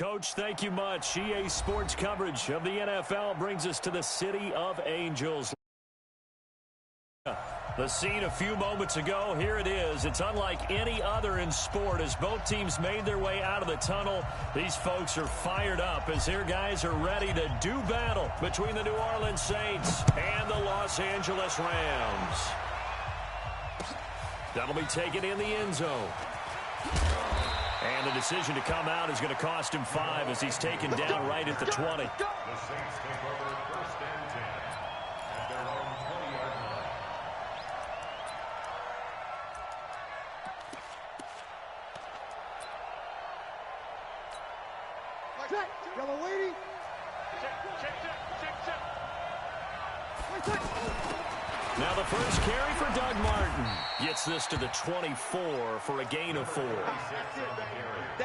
Coach, thank you much. EA Sports coverage of the NFL brings us to the City of Angels. The scene a few moments ago, here it is. It's unlike any other in sport as both teams made their way out of the tunnel. These folks are fired up as their guys are ready to do battle between the New Orleans Saints and the Los Angeles Rams. That'll be taken in the end zone. And the decision to come out is going to cost him 5 as he's taken down right at the 20. The Saints take over first and 10 at their own 20-yard line. Yellow lady. Now the first carry for Doug Martin. Gets this to the 24 for a gain of 4.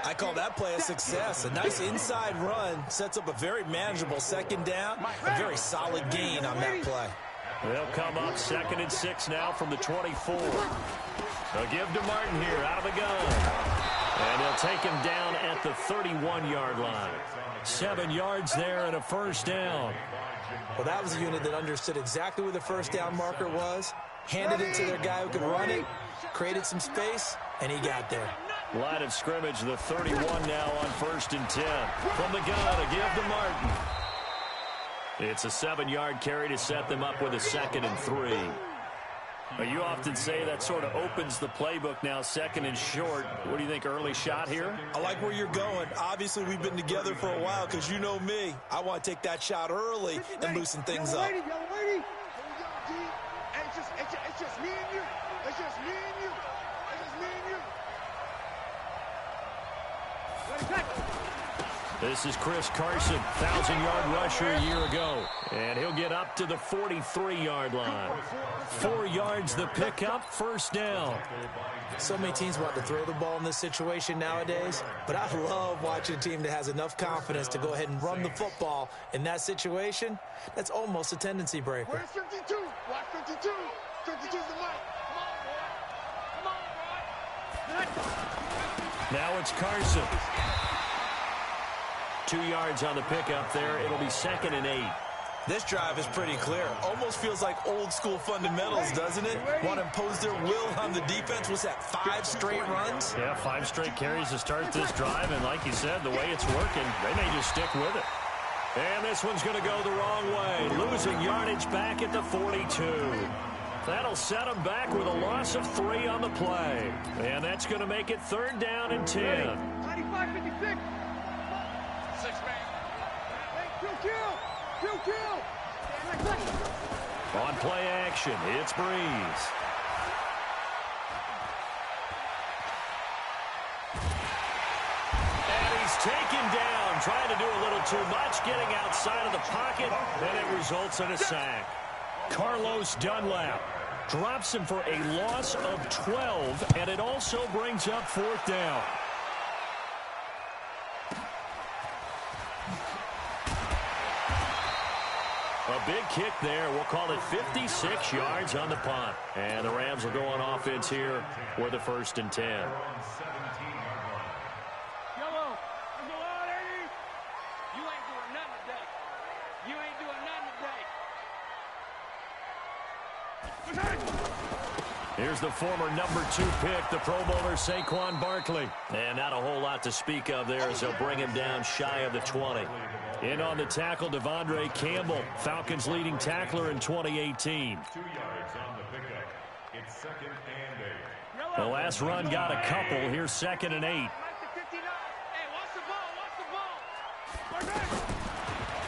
I call that play a success. A nice inside run sets up a very manageable second down. A very solid gain on that play. They'll come up 2nd and 6 now from the 24. They'll give to Martin here out of the gun. And they'll take him down at the 31-yard line. 7 yards there and a first down. Well, that was a unit that understood exactly where the first down marker was, handed it to their guy who could run it, created some space, and he got there. Line of scrimmage, the 31 now on 1st and 10. From the gun, a give to Martin. It's a 7-yard carry to set them up with a 2nd and 3. You often say that sort of opens the playbook now, 2nd and short. What do you think, early shot here? I like where you're going. Obviously, we've been together for a while because you know me. I want to take that shot early and loosen things up. Yellow lady. It's just me and you. It's just me and you. It's just me and you. Ready, This is Chris Carson, 1,000-yard rusher a year ago. And he'll get up to the 43-yard line. 4 yards the pickup, first down. So many teams want to throw the ball in this situation nowadays, but I love watching a team that has enough confidence to go ahead and run the football in that situation. That's almost a tendency breaker. Where's 52? Watch 52. 52's the mic. Come on, boy. Now it's Carson. 2 yards on the pickup there. It'll be 2nd and 8. This drive is pretty clear. Almost feels like old school fundamentals, doesn't it? Want to impose their will on the defense. What's that, 5 straight runs? Yeah, 5 straight carries to start this drive. And like you said, the way it's working, they may just stick with it. And this one's going to go the wrong way. Losing yardage back at the 42. That'll set them back with a loss of 3 on the play. And that's going to make it 3rd down and 10. 95-56. 6-man. Kill. On play action, it's Breeze. And he's taken down, trying to do a little too much, getting outside of the pocket, and it results in a sack. Carlos Dunlap drops him for a loss of 12, and it also brings up 4th down. A big kick there. We'll call it 56 yards on the punt. And the Rams will go on offense here with a 1st and 10. Yellow. There's a lot, Eddie. You ain't doing nothing today. You ain't doing nothing today. Here's the former number 2 pick, the Pro Bowler Saquon Barkley. And not a whole lot to speak of there as they'll bring him down shy of the 20. In on the tackle, Devondre Campbell, Falcons' leading tackler in 2018. 2 yards on the pickup. It's 2nd and 8. The last run got a couple. Here's 2nd and 8. Hey, watch the ball.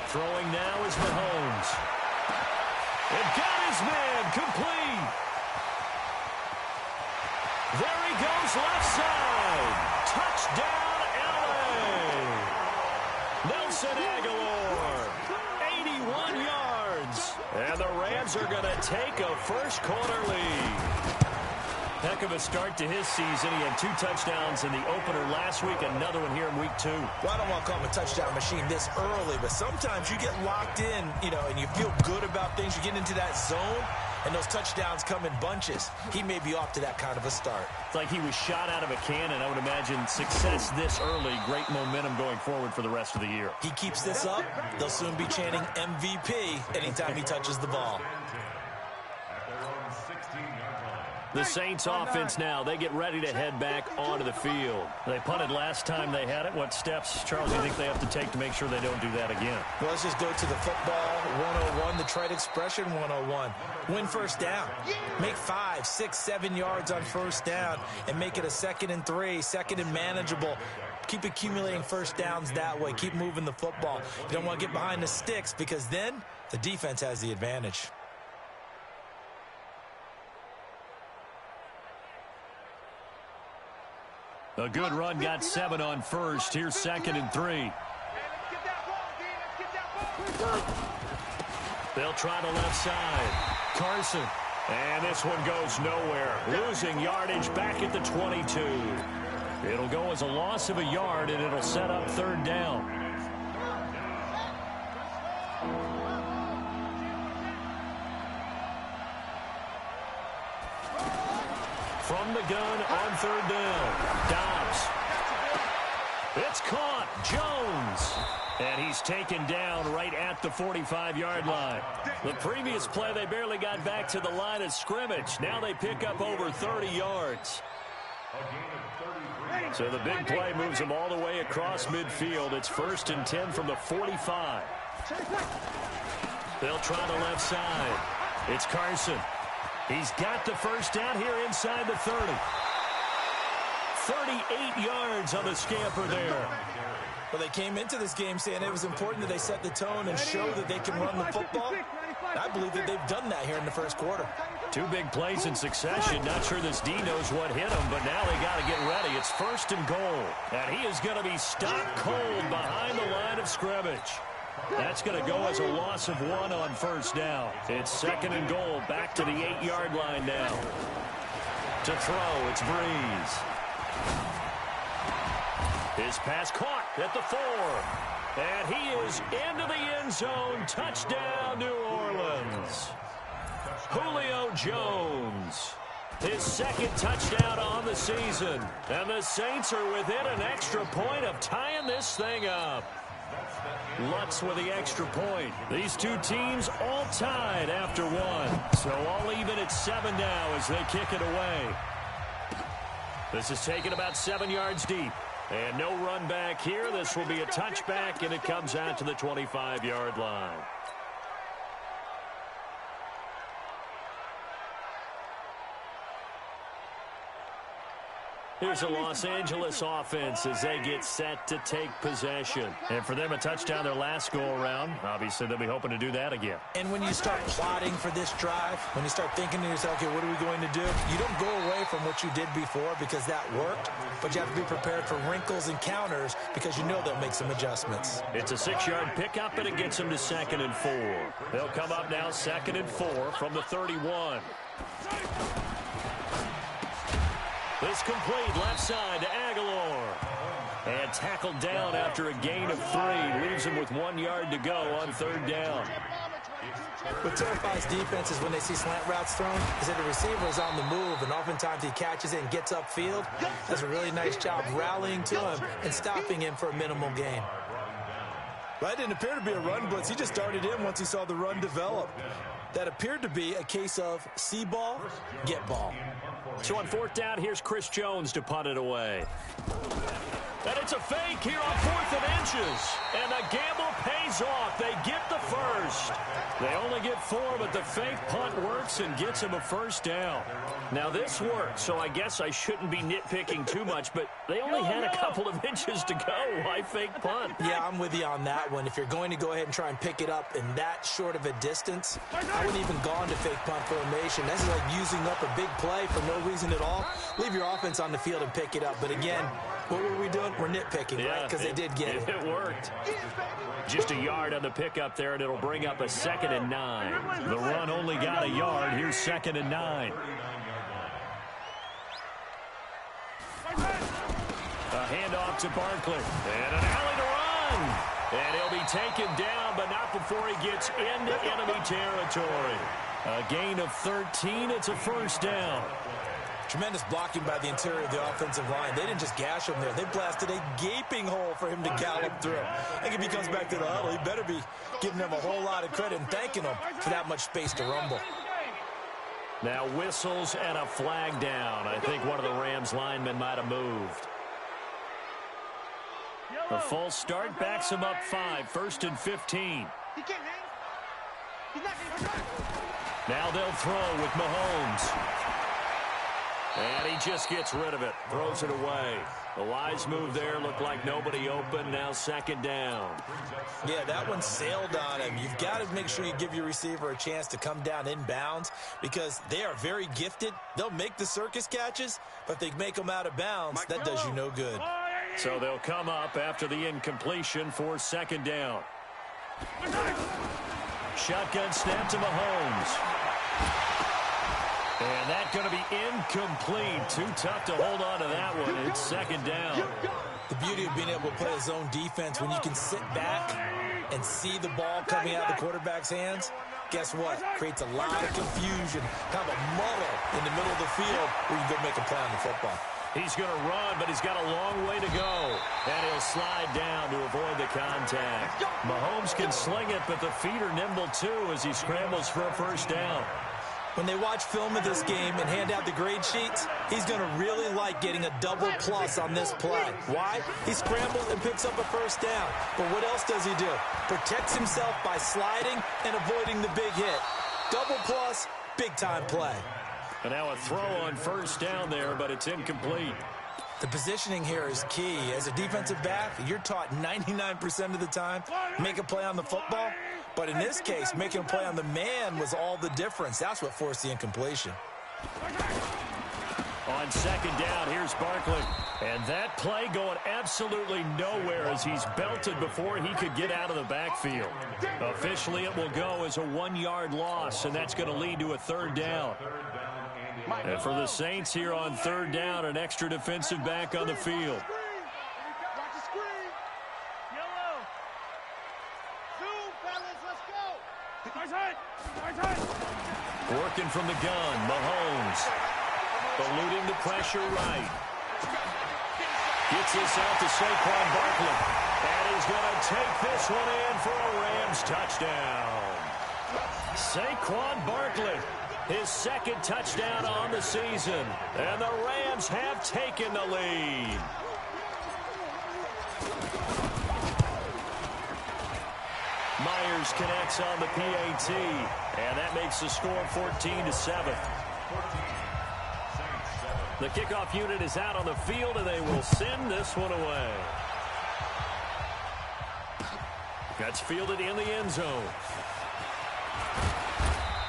Throwing now is Mahomes. And got his man complete. There he goes left side. Touchdown, L.A. Nelson Aguilar, 81 yards. And the Rams are going to take a first-quarter lead. Heck of a start to his season. He had 2 touchdowns in the opener last week, another one here in week 2. Well, I don't want to call him a touchdown machine this early, but sometimes you get locked in, and you feel good about things. You get into that zone, And those touchdowns come in bunches. He may be off to that kind of a start. It's like he was shot out of a cannon. I would imagine success this early, great momentum going forward for the rest of the year. He keeps this up, they'll soon be chanting MVP anytime he touches the ball. The Saints offense now, they get ready to head back onto the field. They punted last time they had it. What steps, Charles, do you think they have to take to make sure they don't do that again? Well, let's just go to the football 101, the trite expression 101. Win first down. Make 5, 6, 7 yards on first down and make it a 2nd and 3, 2nd and manageable. Keep accumulating first downs that way. Keep moving the football. You don't want to get behind the sticks because then the defense has the advantage. A good run, got 7 on first. Here's 2nd and 3. They'll try the left side. Carson. And this one goes nowhere. Losing yardage back at the 22. It'll go as a loss of a yard, and it'll set up 3rd down. From the gun on 3rd down. Dobbs. It's caught. Jones. And he's taken down right at the 45-yard line. The previous play, they barely got back to the line of scrimmage. Now they pick up over 30 yards. So the big play moves them all the way across midfield. It's 1st and 10 from the 45. They'll try the left side. It's Carson. He's got the first down here inside the 30. 38 yards on the scamper there. Well, they came into this game saying it was important that they set the tone and show that they can run the football. I believe that they've done that here in the first quarter. 2 big plays in succession. Not sure this D knows what hit him, but now they got to get ready. It's 1st and goal. And he is going to be stopped cold behind the line of scrimmage. That's going to go as a loss of 1 on first down. It's 2nd and goal, back to the 8-yard line now. To throw, it's Breeze. His pass caught at the 4. And he is into the end zone. Touchdown, New Orleans. Julio Jones. His 2nd touchdown on the season. And the Saints are within an extra point of tying this thing up. Lutz with the extra point. These 2 teams all tied after 1. So all even at 7 now as they kick it away. This is taken about 7 yards deep. And no run back here. This will be a touchback, and it comes out to the 25-yard line. Here's the Los Angeles offense as they get set to take possession. And for them, a touchdown their last go-around. Obviously, they'll be hoping to do that again. And when you start plotting for this drive, when you start thinking to yourself, okay, what are we going to do? You don't go away from what you did before because that worked, but you have to be prepared for wrinkles and counters because you know they'll make some adjustments. It's a 6-yard pickup, and it gets them to 2nd and 4. They'll come up now 2nd and 4 from the 31. This complete left side to Aguilar. And tackled down after a gain of 3. Leaves him with 1 yard to go on 3rd down. What terrifies defenses when they see slant routes thrown is that the receiver is on the move, and oftentimes he catches it and gets upfield. Does a really nice job rallying to him and stopping him for a minimal gain. Well, that didn't appear to be a run blitz. He just darted in once he saw the run develop. That appeared to be a case of see ball, get ball. So on 4th down, here's Chris Jones to punt it away. And it's a fake here on 4th and inches. And the gamble pays off. They get the first. They only get 4, but the fake punt works and gets them a first down. Now, this worked, so I guess I shouldn't be nitpicking too much, but they only had a couple of inches to go. Why fake punt? Yeah, I'm with you on that one. If you're going to go ahead and try and pick it up in that short of a distance, I wouldn't even go into fake punt formation. This is like using up a big play for no reason at all. Leave your offense on the field and pick it up. But again, what were we doing? We're nitpicking, right? Because they did get it. It worked. Just a yard on the pickup there, and it'll bring up a 2nd and 9. The run only got a yard. Here's 2nd and 9. A handoff to Barkley. And an alley to run. And he'll be taken down, but not before he gets into enemy territory. A gain of 13. It's a first down. Tremendous blocking by the interior of the offensive line. They didn't just gash him there. They blasted a gaping hole for him to gallop through. I think if he comes back to the huddle, he better be giving them a whole lot of credit and thanking them for that much space to rumble. Now whistles and a flag down. I think one of the Rams linemen might have moved. The false start backs him up 5. 1st and 15. He can't hang. He's not getting. Now they'll throw with Mahomes. And he just gets rid of it. Throws it away. The wise move there. Looked like nobody open. Now 2nd down. Yeah, that one sailed on him. You've got to make sure you give your receiver a chance to come down inbounds because they are very gifted. They'll make the circus catches, but if they make them out of bounds, that does you no good. So they'll come up after the incompletion for 2nd down. Shotgun snap to Mahomes. And that's going to be incomplete. Too tough to hold on to that one. It's 2nd down. The beauty of being able to play a zone defense when you can sit back and see the ball coming out of the quarterback's hands, guess what? Creates a lot of confusion, kind of a muddle in the middle of the field where you can go make a play on the football. He's going to run, but he's got a long way to go. And he'll slide down to avoid the contact. Mahomes can sling it, but the feet are nimble too as he scrambles for a first down. When they watch film of this game and hand out the grade sheets, he's going to really like getting a double plus on this play. Why? He scrambles and picks up a first down. But what else does he do? Protects himself by sliding and avoiding the big hit. Double plus, big-time play. And now a throw on first down there, but it's incomplete. The positioning here is key. As a defensive back, you're taught 99% of the time, make a play on the football. But in this case, making a play on the man was all the difference. That's what forced the incompletion. On 2nd down, here's Barkley. And that play going absolutely nowhere as he's belted before he could get out of the backfield. Officially, it will go as a 1-yard loss, and that's going to lead to a 3rd down. And for the Saints here on 3rd down, an extra defensive back on the field. Watch the screen. Yellow. Zoom, fellas, let's go. Working from the gun, Mahomes. Eluding the pressure right. Gets this out to Saquon Barkley. And he's going to take this one in for a Rams touchdown. Saquon Barkley. His 2nd touchdown on the season. And the Rams have taken the lead. Myers connects on the PAT. And that makes the score 14-7. The kickoff unit is out on the field, and they will send this one away. That's fielded in the end zone.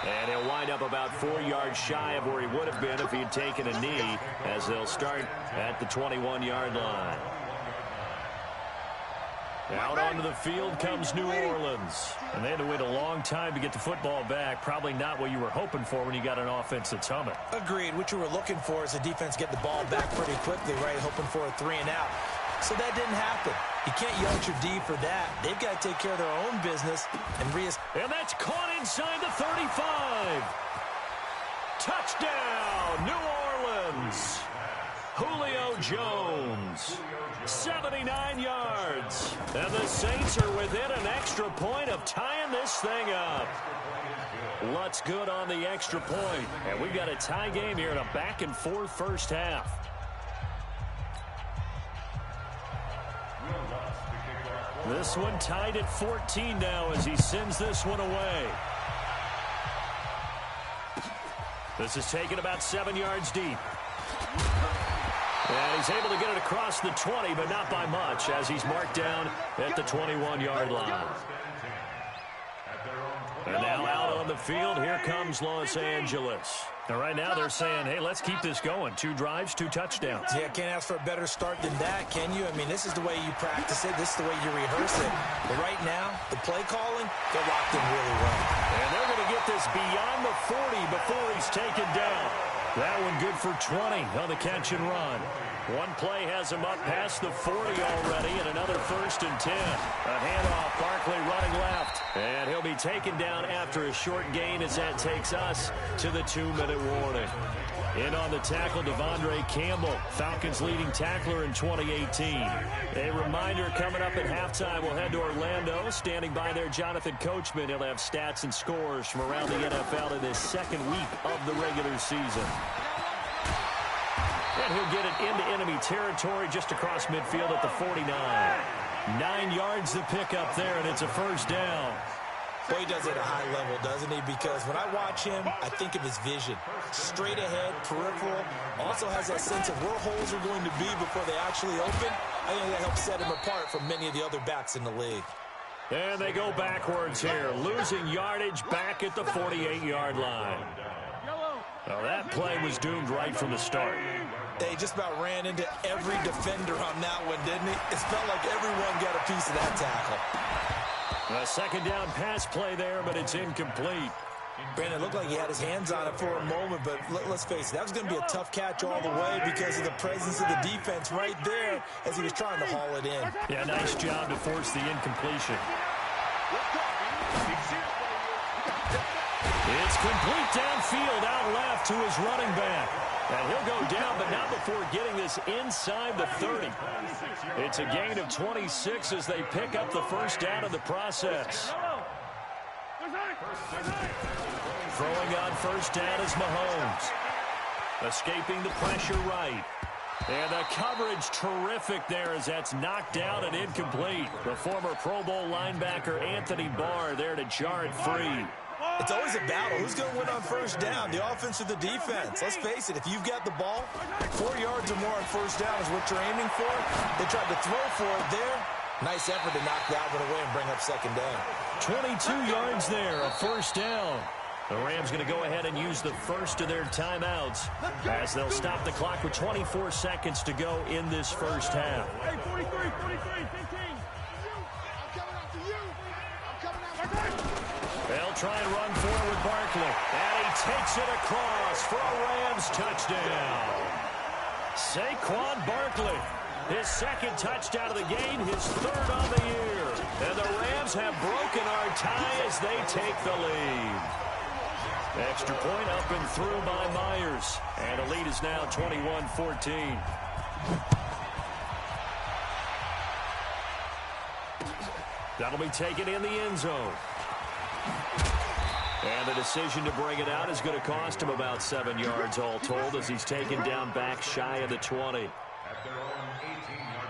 And he'll wind up about 4 yards shy of where he would have been if he had taken a knee, as they'll start at the 21-yard line. Out onto the field comes New Orleans. And they had to wait a long time to get the football back. Probably not what you were hoping for when you got an offense that's humming. Agreed. What you were looking for is the defense get the ball back pretty quickly, right? Hoping for a 3 and out. So that didn't happen. You can't yell at your D for that. They've got to take care of their own business and And that's caught inside the 35. Touchdown, New Orleans. Julio Jones, 79 yards. And the Saints are within an extra point of tying this thing up. Lutz good on the extra point. And we've got a tie game here in a back-and-forth first half. This one tied at 14 now as he sends this one away. This is taken about 7 yards deep. And he's able to get it across the 20, but not by much, as he's marked down at the 21-yard line. And now out on the field, here comes Los Angeles. And right now they're saying, hey, let's keep this going. 2 drives, 2 touchdowns. Yeah, can't ask for a better start than that, can you? I mean, this is the way you practice it. This is the way you rehearse it. But right now, the play calling, they're locked in really well. And they're going to get this beyond the 40 before he's taken down. That one good for 20 on the catch and run. One play has him up past the 40 already, and another 1st and 10. A handoff, Barkley running left. And he'll be taken down after a short gain as that takes us to the 2-minute warning. In on the tackle, Devondre Campbell, Falcons leading tackler in 2018. A reminder coming up at halftime, we'll head to Orlando. Standing by there, Jonathan Coachman. He'll have stats and scores from around the NFL in his second week of the regular season. And he'll get it into enemy territory just across midfield at the 49. 9 yards to pick up there, and it's a first down. Boy, he does it at a high level, doesn't he? Because when I watch him, I think of his vision. Straight ahead, peripheral. Also has that sense of where holes are going to be before they actually open. I think that helps set him apart from many of the other backs in the league. And they go backwards here, losing yardage back at the 48-yard line. Well, that play was doomed right from the start. They just about ran into every defender on that one, didn't he? It felt like everyone got a piece of that tackle. A second down pass play there, but it's incomplete. Brandon, it looked like he had his hands on it for a moment, but let's face it, that was going to be a tough catch all the way because of the presence of the defense right there as he was trying to haul it in. Yeah, nice job to force the incompletion. It's complete downfield, out left to his running back. And he'll go down, but not before getting this inside the 30. It's a gain of 26 as they pick up the first down in the process. Throwing on first down is Mahomes. Escaping the pressure right. And the coverage terrific there as that's knocked down and incomplete. The former Pro Bowl linebacker Anthony Barr there to jar it free. It's always a battle. Who's going to win on first down, the offense or the defense? Let's face it, if you've got the ball, 4 yards or more on first down is what you're aiming for. They tried to throw for it there. Nice effort to knock that one away and bring up second down. 22 yards there, a first down. The Rams going to go ahead and use the first of their timeouts as they'll stop the clock with 24 seconds to go in this first half. Hey, 43, 15. I'm coming after you. I'm coming after you. They'll try and run forward Barkley. And he takes it across for a Rams touchdown. Saquon Barkley, his second touchdown of the game, his third on the year. And the Rams have broken our tie as they take the lead. Extra point up and through by Myers. And the lead is now 21-14. That'll be taken in the end zone. And the decision to bring it out is going to cost him about 7 yards all told as he's taken down back shy of the 20. At their own 18-yard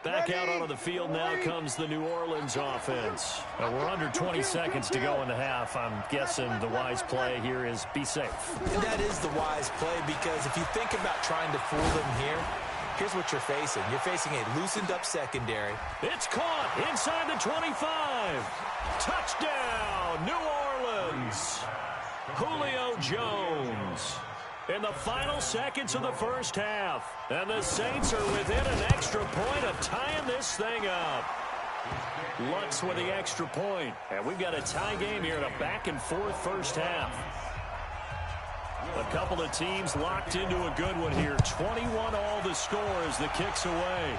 line. Back out onto the field now comes the New Orleans offense. We're under 20 seconds to go in the half. I'm guessing the wise play here is be safe. And that is the wise play because if you think about trying to fool them here, here's what you're facing. You're facing a loosened up secondary. It's caught inside the 25. Touchdown, New Orleans. Julio Jones. In the final seconds of the first half. And the Saints are within an extra point of tying this thing up. Lutz with the extra point. And we've got a tie game here in a back-and-forth first half. A couple of teams locked into a good one here. 21 all the score as the kick's away.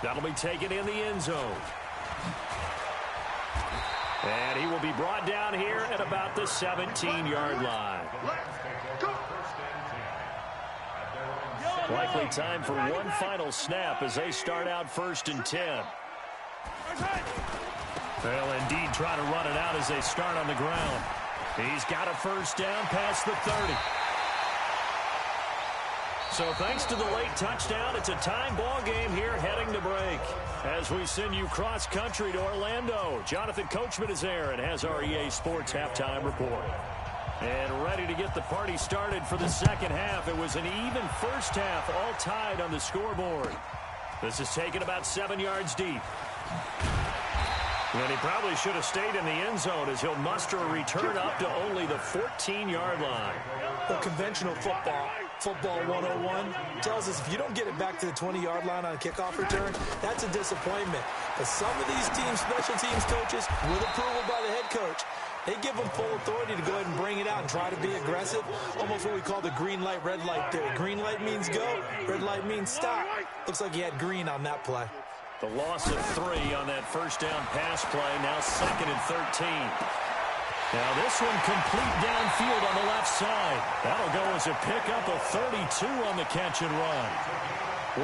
That'll be taken in the end zone. And he will be brought down here at about the 17-yard line. Likely time for one final snap as they start out 1st and 10. They'll indeed try to run it out as they start on the ground. He's got a first down past the 30. So thanks to the late touchdown, it's a time ball game here heading to break. As we send you cross-country to Orlando, Jonathan Coachman is there and has our EA Sports halftime report. And ready to get the party started for the second half. It was an even first half, all tied on the scoreboard. This is taken about 7 yards deep. And he probably should have stayed in the end zone as he'll muster a return up to only the 14-yard line. Well, conventional football, Football 101 tells us if you don't get it back to the 20-yard line on a kickoff return, that's a disappointment. But some of these teams, special teams coaches, with approval by the head coach, they give them full authority to go ahead and bring it out and try to be aggressive, almost what we call the green light, red light theory. Green light means go, red light means stop. Looks like he had green on that play. The loss of 3 on that first down pass play, now 2nd and 13. Now this one complete downfield on the left side. That'll go as a pickup of 32 on the catch and run.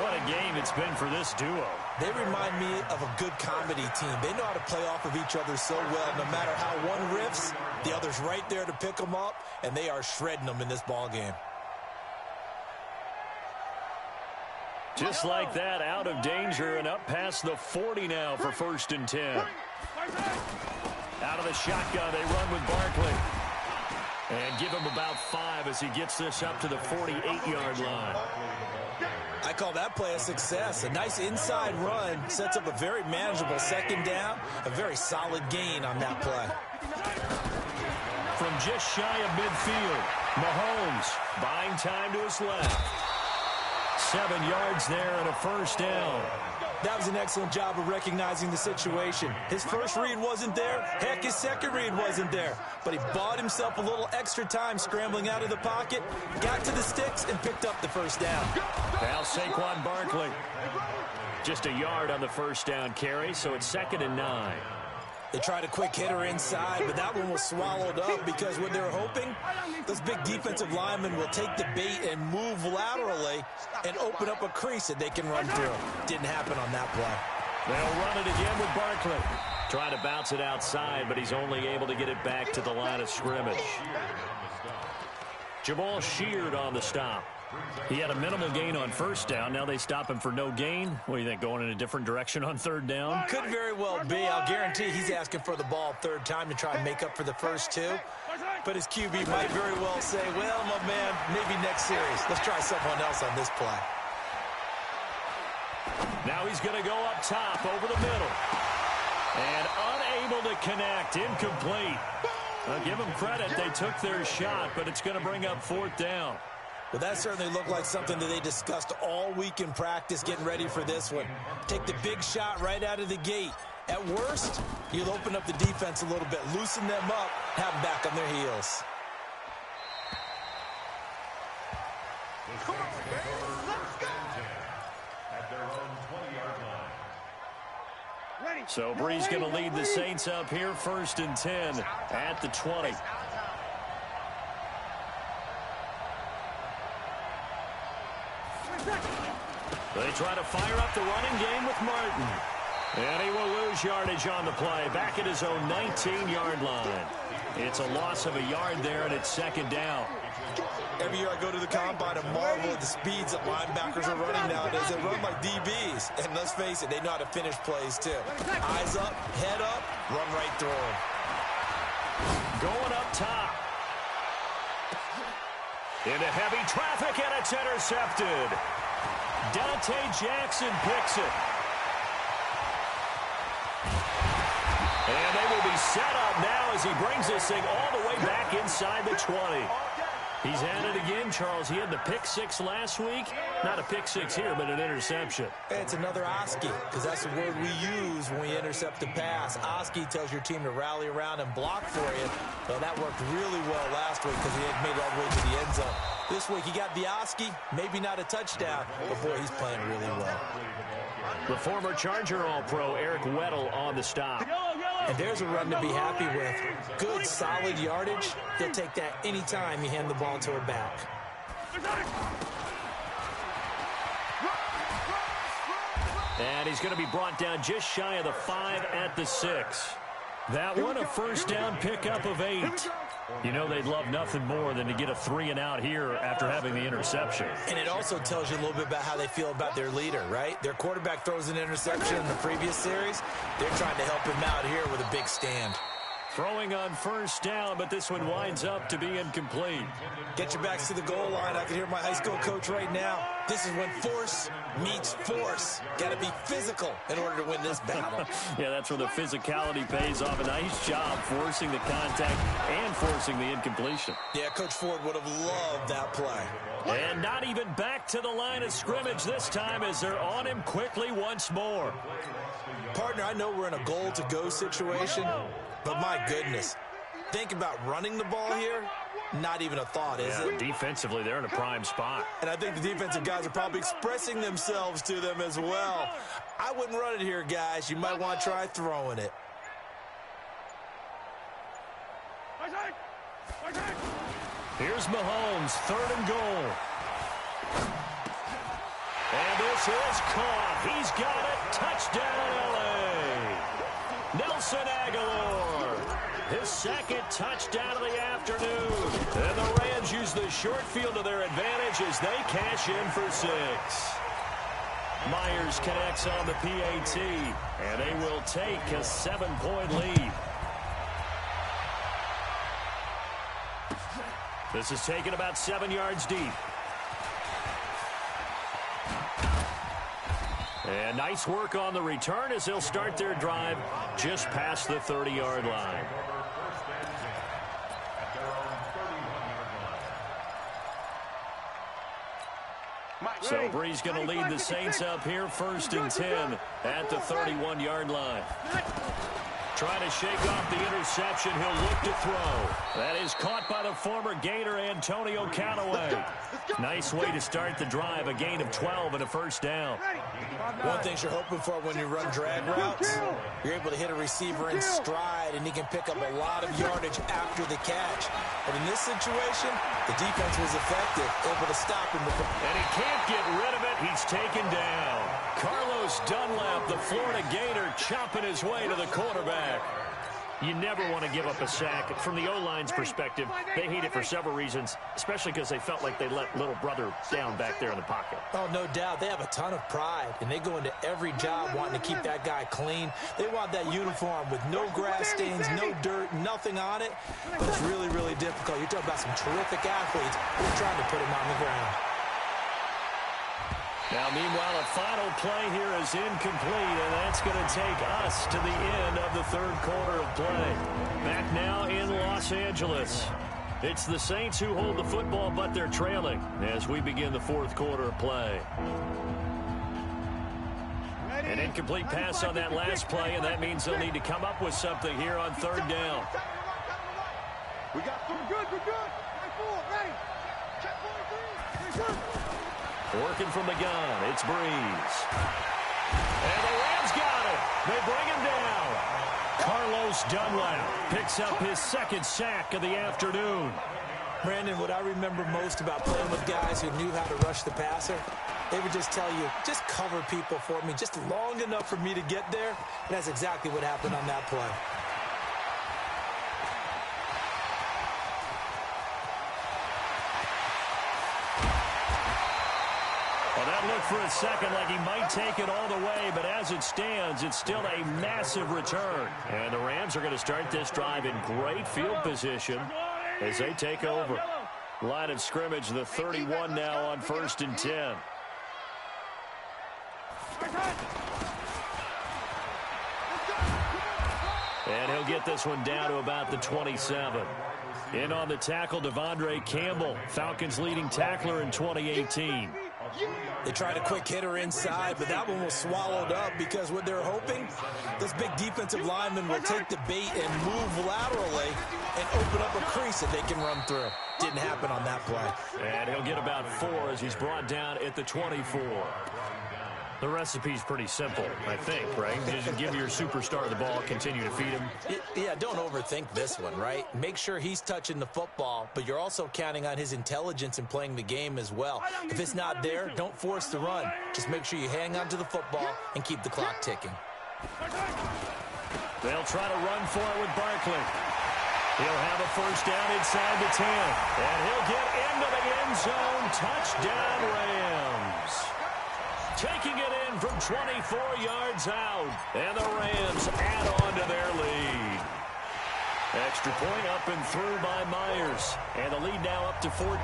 What a game it's been for this duo. They remind me of a good comedy team. They know how to play off of each other so well. No matter how one riffs, the other's right there to pick them up, and they are shredding them in this ball game. Just like that, out of danger and up past the 40 now for 1st and 10. Out of the shotgun, they run with Barkley. And give him about 5 as he gets this up to the 48-yard line. I call that play a success. A nice inside run sets up a very manageable 2nd down, a very solid gain on that play. From just shy of midfield, Mahomes buying time to his left. 7 yards there and a 1st down. That was an excellent job of recognizing the situation. His first read wasn't there. Heck, his second read wasn't there. But he bought himself a little extra time scrambling out of the pocket, got to the sticks, and picked up the 1st down. Now Saquon Barkley. Just a yard on the 1st down carry, so it's 2nd and 9. They tried a quick hitter inside, but that one was swallowed up because what they're hoping, those big defensive linemen will take the bait and move laterally and open up a crease that they can run through. Didn't happen on that play. They'll run it again with Barkley. Trying to bounce it outside, but he's only able to get it back to the line of scrimmage. Jamal Sheard on the stop. He had a minimal gain on 1st down. Now they stop him for no gain. What do you think, going in a different direction on 3rd down? Could very well be. I'll guarantee he's asking for the ball 3rd time to try and make up for the first 2. But his QB might very well say, well, my man, maybe next series. Let's try someone else on this play. Now he's going to go up top over the middle. And unable to connect. Incomplete. I'll give them credit. They took their shot, but it's going to bring up 4th down. Well, that certainly looked like something that they discussed all week in practice getting ready for this one. Take the big shot right out of the gate. At worst, you'll open up the defense a little bit, loosen them up, have them back on their heels. Come on, man. Let's go. At their own 20-yard line. Ready. So Bree's going to lead the Saints up here, 1st and 10 at the 20. They try to fire up the running game with Martin. And he will lose yardage on the play, back at his own 19-yard line. It's a loss of a yard there, and it's 2nd down. Every year I go to the combine and marvel at the speeds that linebackers are running nowadays. They run like DBs. And let's face it, they know how to finish plays too. Eyes up, head up, run right through them. Going up top. Into heavy traffic, and it's intercepted. Dante Jackson picks it. And they will be set up now as he brings this thing all the way back inside the 20. He's at it again, Charles. He had the pick 6 last week. Not a pick 6 here, but an interception. It's another Oski, because that's the word we use when we intercept a pass. Oski tells your team to rally around and block for you. Well, that worked really well last week because he had made it all the way to the end zone. This week, he got the Oski, maybe not a touchdown, but boy, he's playing really well. The former Charger All-Pro Eric Weddle on the stop. And there's a run to be happy with. Good, solid yardage. He'll take that anytime you hand the ball to a back. And he's going to be brought down just shy of the 5 at the 6. That one, a 1st down pickup of 8. You know they'd love nothing more than to get a 3 and out here after having the interception. And it also tells you a little bit about how they feel about their leader, right? Their quarterback throws an interception in the previous series. They're trying to help him out here with a big stand. Throwing on first down, but this one winds up to be incomplete. Get your backs to the goal line. I can hear my high school coach right now. This is when force meets force. Got to be physical in order to win this battle. Yeah, that's where the physicality pays off. A nice job forcing the contact and forcing the incompletion. Yeah, Coach Ford would have loved that play. And not even back to the line of scrimmage this time as they're on him quickly once more. Partner, I know we're in a goal-to-go situation, but my goodness, think about running the ball here. Not even a thought, is it? Defensively, they're in a prime spot. And I think the defensive guys are probably expressing themselves to them as well. I wouldn't run it here, guys. You might want to try throwing it. Here's Mahomes, 3rd and goal. And this is caught. He's got it. Touchdown, L.A. Nelson Aguilar. His 2nd touchdown of the afternoon. And the Rams use the short field to their advantage as they cash in for 6. Myers connects on the PAT, and they will take a 7-point lead. This is taken about 7 yards deep. And nice work on the return as they'll start their drive just past the 30-yard line. So Bree's going to lead the Saints up here 1st and 10 at the 31-yard line. Trying to shake off the interception. He'll look to throw. That is caught by the former Gator Antonio Callaway. Nice way to start the drive. A gain of 12 and a 1st down. One thing you're hoping for when you run drag routes, you're able to hit a receiver in stride, and he can pick up a lot of yardage after the catch. But in this situation, the defense was effective, able to stop him. And he can't get rid of it. He's taken down. Carlos Dunlap, the Florida Gator, chopping his way to the quarterback. You never want to give up a sack. From the O-line's perspective, they hate it for several reasons, especially because they felt like they let little brother down back there in the pocket. Oh, no doubt. They have a ton of pride, and they go into every job wanting to keep that guy clean. They want that uniform with no grass stains, no dirt, nothing on it. But it's really, really difficult. You're talking about some terrific athletes. We're trying to put him on the ground. Now, meanwhile, a final play here is incomplete, and that's going to take us to the end of the 3rd quarter of play. Back now in Los Angeles. It's the Saints who hold the football, but they're trailing as we begin the 4th quarter of play. An incomplete pass on that last play, and that means they'll need to come up with something here on 3rd down. We got some good, we're good. Ready. Check 43. Working from the gun, it's Breeze. And the Rams got it. They bring him down. Carlos Dunlap picks up his 2nd sack of the afternoon. Brandon, what I remember most about playing with guys who knew how to rush the passer, they would just tell you, just cover people for me, just long enough for me to get there. And that's exactly what happened on that play. Look for a second like he might take it all the way, but as it stands, it's still a massive return. And the Rams are going to start this drive in great field position as they take over. Line of scrimmage, the 31 now on 1st and 10. And he'll get this one down to about the 27. In on the tackle, Devondre Campbell, Falcons' leading tackler in 2018. They tried a quick hitter inside, but that one was swallowed up because what they're hoping, this big defensive lineman will take the bait and move laterally and open up a crease that they can run through. Didn't happen on that play. And he'll get about 4 as he's brought down at the 24. The recipe's pretty simple, I think, right? Just give your superstar the ball, continue to feed him. Yeah, don't overthink this one, right? Make sure he's touching the football, but you're also counting on his intelligence in playing the game as well. If it's not there, don't force the run. Just make sure you hang on to the football and keep the clock ticking. They'll try to run for it with Barkley. He'll have a 1st down inside the 10. And he'll get into the end zone. Touchdown, Rams. Taking it in from 24 yards out. And the Rams add on to their lead. Extra point up and through by Myers. And the lead now up to 14.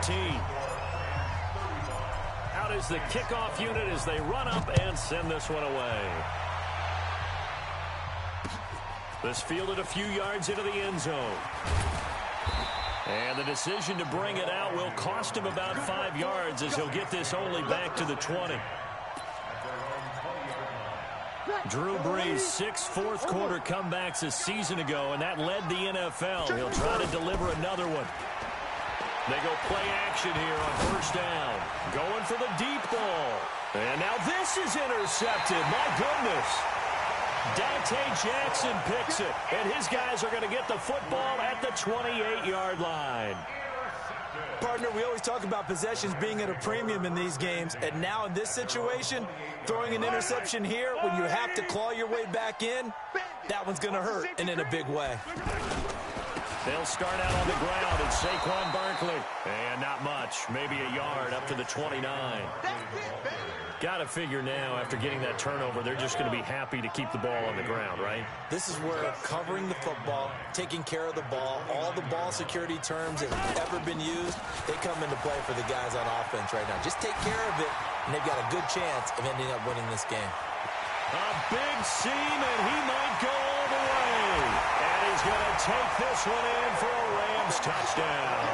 Out is the kickoff unit as they run up and send this one away. This fielded a few yards into the end zone. And the decision to bring it out will cost him about 5 yards as he'll get this only back to the 20. Drew Brees, 6 fourth-quarter comebacks a season ago, and that led the NFL. He'll try to deliver another one. They go play action here on first down. Going for the deep ball. And now this is intercepted. My goodness. Dante Jackson picks it, and his guys are going to get the football at the 28-yard line. Partner, we always talk about possessions being at a premium in these games, and now in this situation, throwing an interception here when you have to claw your way back in, that one's going to hurt, and in a big way. They'll start out on the ground at Saquon Barkley. And not much, maybe a yard up to the 29. Got to figure now, after getting that turnover, they're just going to be happy to keep the ball on the ground, right? This is where covering the football, taking care of the ball, all the ball security terms that have ever been used, they come into play for the guys on offense right now. Just take care of it, and they've got a good chance of ending up winning this game. A big seam, and he might go all the way. And he's going to take this one in for a Rams touchdown.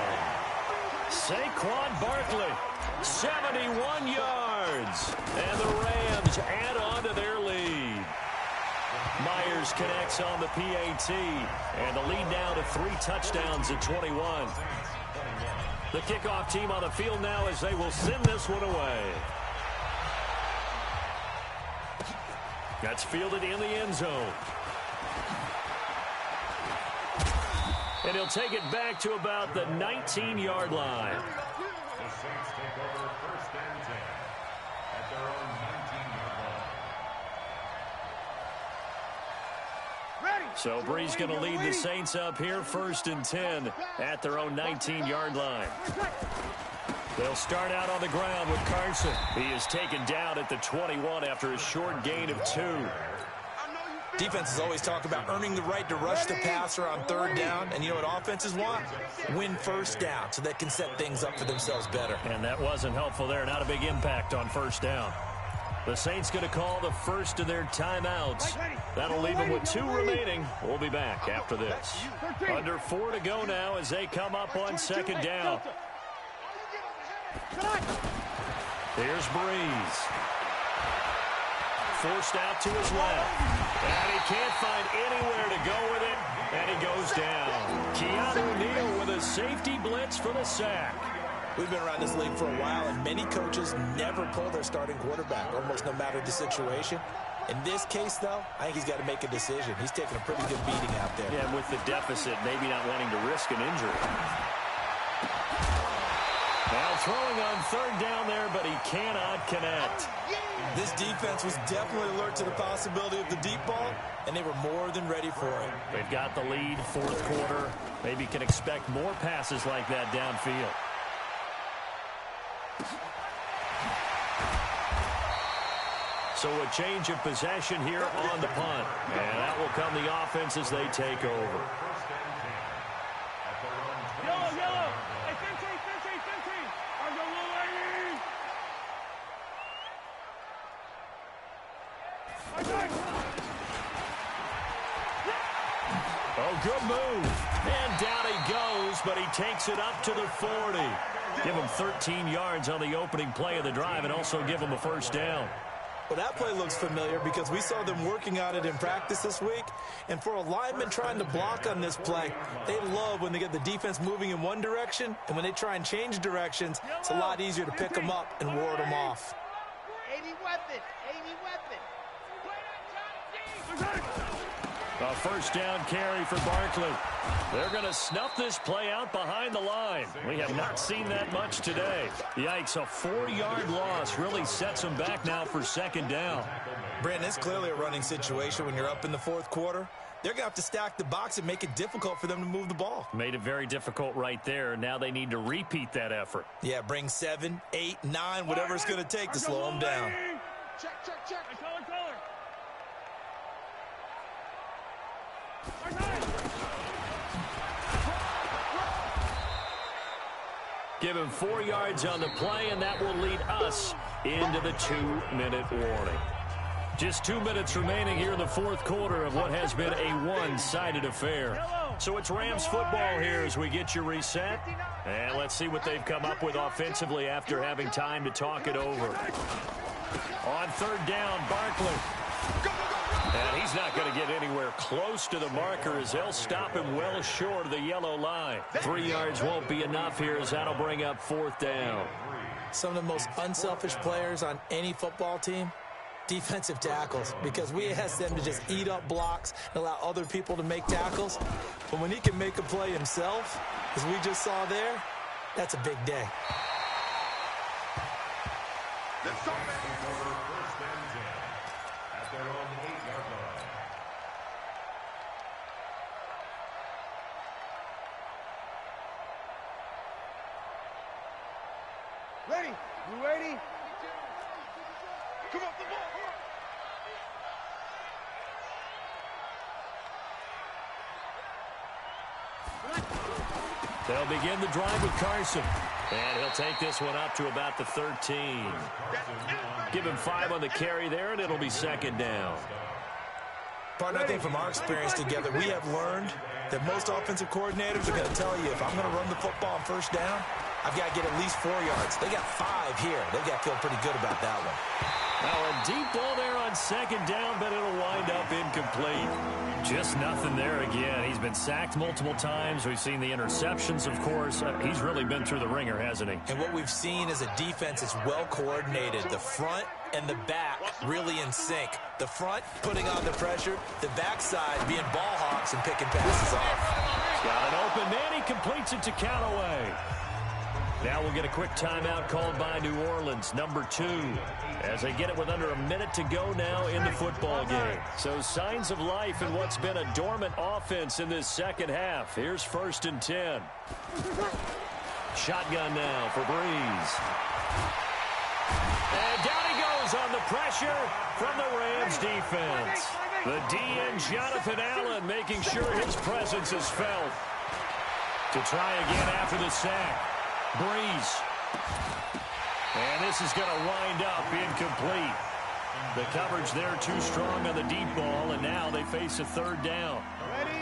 Saquon Barkley, 71 yards. And the Rams add on to their lead. Myers connects on the PAT. And the lead now to 3 touchdowns at 21. The kickoff team on the field now as they will send this one away. That's fielded in the end zone. And he'll take it back to about the 19-yard line. The Saints take over first and 10 at their own 19-yard line. So Brees going to lead the Saints up here first and 10 at their own 19-yard line. They'll start out on the ground with Carson. He is taken down at the 21 after a short gain of 2. Defenses always talk about earning the right to rush the passer on third down. And you know what offenses want? Win first down so they can set things up for themselves better. And that wasn't helpful there. Not a big impact on first down. The Saints going to call the first of their timeouts. That'll leave them with 2 remaining. We'll be back after this. Under 4 to go now as they come up on second down. Here's Brees. Forced out to his left. And he can't find anywhere to go with it. And he goes down. Keanu Neal with a safety blitz for the sack. We've been around this league for a while, and many coaches never pull their starting quarterback, almost no matter the situation. In this case, though, I think he's got to make a decision. He's taking a pretty good beating out there. Yeah, with the deficit, maybe not wanting to risk an injury. Now throwing on third down there, but he cannot connect. This defense was definitely alert to the possibility of the deep ball, and they were more than ready for it. They've got the lead, fourth quarter. Maybe can expect more passes like that downfield. So a change of possession here on the punt. And that will come the offense as they take over. Yellow. Hey, Finty. Are you ready? Oh, good move. And down he goes, but he takes it up to the 40. Give him 13 yards on the opening play of the drive and also give him a first down. Well, that play looks familiar because we saw them working on it in practice this week. And for a lineman trying to block on this play, they love when they get the defense moving in one direction. And when they try and change directions, it's a lot easier to pick them up and ward them off. 80 weapon. A first down carry for Barkley. They're going to snuff this play out behind the line. We have not seen that much today. Yikes, a 4-yard loss really sets them back now for second down. Brandon, it's clearly a running situation when you're up in the fourth quarter. They're going to have to stack the box and make it difficult for them to move the ball. Made it very difficult right there. Now they need to repeat that effort. Yeah, bring 7, 8, 9, whatever it's going to take to slow them down. Check. Give him 4 yards on the play, and that will lead us into the 2-minute warning. Just 2 minutes remaining here in the fourth quarter of what has been a one-sided affair. So it's Rams football here as we get you reset. And let's see what they've come up with offensively after having time to talk it over. On third down, Barkley. And he's not going to get anywhere close to the marker as they'll stop him well short of the yellow line. 3 yards won't be enough here as that'll bring up fourth down. Some of the most unselfish players on any football team, defensive tackles, because we ask them to just eat up blocks and allow other people to make tackles. But when he can make a play himself, as we just saw there, that's a big day. Ready? You ready? Come on, come on. They'll begin the drive with Carson. And he'll take this one up to about the 13. Give him 5 on the carry there, and it'll be second down. Partner, I think from our experience together, we have learned that most offensive coordinators are going to tell you, if I'm going to run the football on first down, I've got to get at least 4 yards. They got 5 here. They got to feel pretty good about that one. Now a deep ball there on second down, but it'll wind up incomplete. Just nothing there again. He's been sacked multiple times. We've seen the interceptions, of course. He's really been through the ringer, hasn't he? And what we've seen is a defense is well coordinated. The front and the back really in sync. The front putting on the pressure, the backside being ball hawks and picking passes off. He's got an open man. He completes it to Callaway. Now we'll get a quick timeout called by New Orleans, number 2, as they get it with under a minute to go now in the football game. So signs of life in what's been a dormant offense in this second half. Here's 1st and 10. Shotgun now for Breeze. And down he goes on the pressure from the Rams defense. The DN Jonathan Allen making sure his presence is felt. To try again after the sack. Breeze. And this is going to wind up incomplete. The coverage there too strong on the deep ball, and now they face a third down.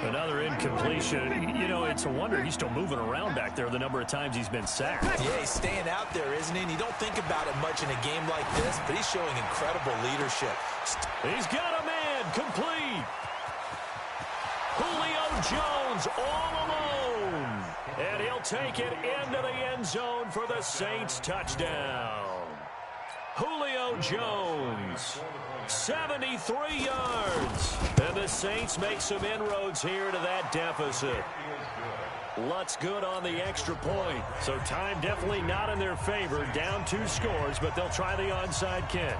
Another incompletion. You know, it's a wonder he's still moving around back there the number of times he's been sacked. Yeah, he's staying out there, isn't he? And you don't think about it much in a game like this, but he's showing incredible leadership. He's got a man complete. Julio Jones all alone. And he'll take it into the end zone for the Saints touchdown. Julio Jones, 73 yards. And the Saints make some inroads here to that deficit. Lutz good on the extra point. So time definitely not in their favor. Down 2 scores, but they'll try the onside kick.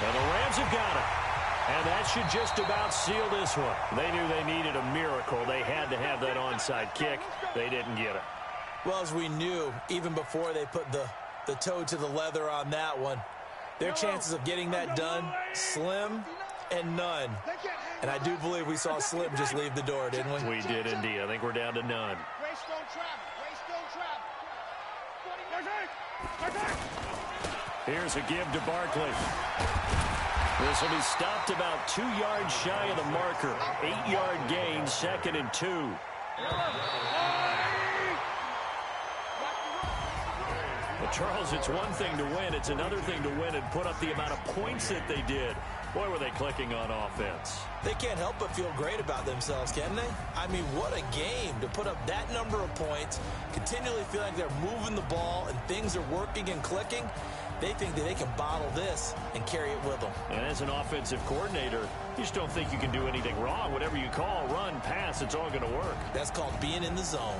And the Rams have got it. And that should just about seal this one. They knew they needed a miracle. They had to have that onside kick. They didn't get it. Well, as we knew, even before they put the toe to the leather on that one, their chances of getting that done, slim and none. And I do believe we saw Slim just leave the door, didn't we? We did indeed. I think we're down to none. Here's a give to Barkley. This will be stopped about 2 yards shy of the marker. 8-yard gain, 2nd and 2. Well, Charles, it's one thing to win. It's another thing to win and put up the amount of points that they did. Boy, were they clicking on offense. They can't help but feel great about themselves, can they? I mean, what a game to put up that number of points, continually feel like they're moving the ball and things are working and clicking. They think that they can bottle this and carry it with them. And as an offensive coordinator, you just don't think you can do anything wrong. Whatever you call, run, pass, it's all going to work. That's called being in the zone.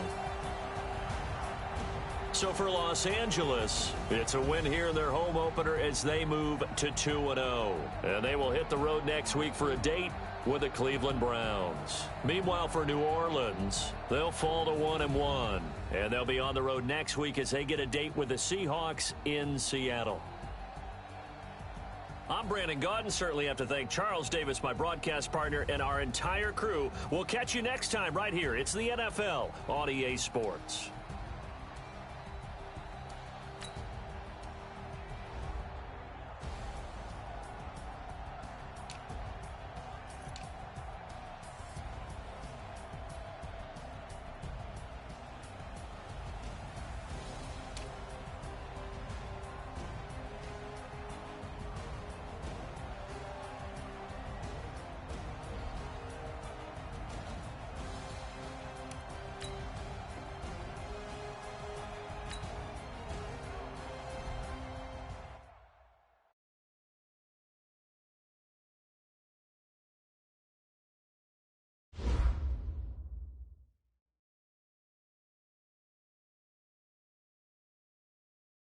So for Los Angeles, it's a win here in their home opener as they move to 2-0. And they will hit the road next week for a date with the Cleveland Browns. Meanwhile, for New Orleans, they'll fall to 1-1. And they'll be on the road next week as they get a date with the Seahawks in Seattle. I'm Brandon Gaudin. Certainly have to thank Charles Davis, my broadcast partner, and our entire crew. We'll catch you next time right here. It's the NFL on EA Sports.